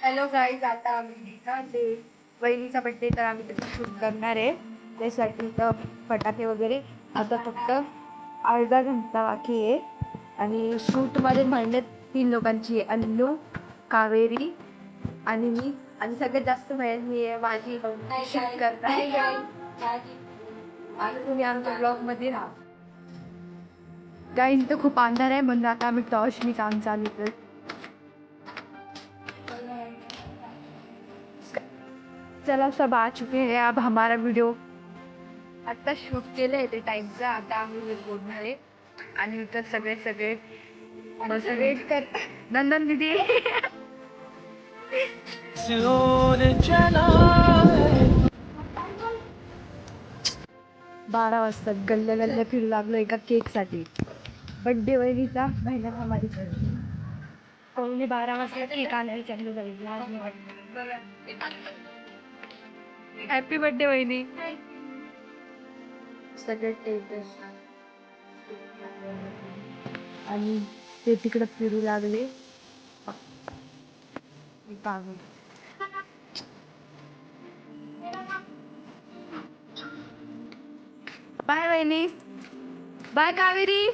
Hello guys, आता आम्ही ना ते वहिनीचा बड्डे तर आम्ही त्याचं शूट करणार आहे. त्यासाठी तर फटाके वगैरे आता फक्त अर्धा घंटा बाकी आहे. आणि शूटमध्ये म्हणले 3 लोकांची आहे, अन्नू, कावेरी आणि मी. आणि सगळ्यात जास्त मेहनत मी आहे माझी शूट करताय. आणि तुम्ही आमच्या ब्लॉगमध्ये राहा. गाईज इथं खूप अंधार आहे म्हणून आता आम्ही टॉर्चनी काम चालू कर. चला सब आ चुके हैं. अब हमारा वीडियो आता शूट केलं आहे ते टाईमचं. आता आम्ही बोलणार आहे आणि इतर सगळे सगळे वेट कर. नंदन दीदी 12 वाजता गल्ल्या गल्ल्या फिरू लागलो एका केकसाठी. बड्डे वहिनीचा महिना हमारी 12 वाजता केक आणायला चालू जाईल. हॅपी बर्थडे वहिनी. सगळे टेबल आणि ते तिकडे फिरू लागले. बाय वहिनी. बाय कावेरी.